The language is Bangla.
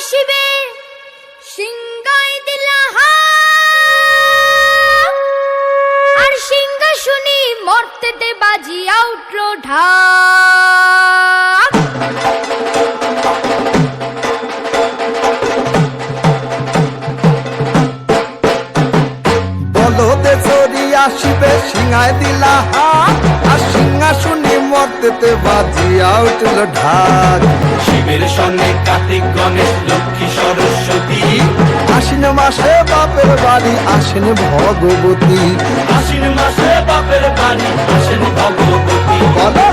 আসিবে সিংহায় দিলা আর সিংহাসনে মর্তেতে বাজিয়া উঠল ঢাক। বলদে চড়ি আসিবে সিংহায় দিলা হাত আর সিংহাসনে মর্তেতে বাজিয়া উঠল ঢাক। শিবের সঙ্গে কার্তিক গণেশ লক্ষ্মী সরস্বতী, আশ্বিন মাসে বাপের বাড়ি আসেন ভগবতী। আশ্বিন মাসে বাপের বাড়ি আসেন ভগবতী। বলো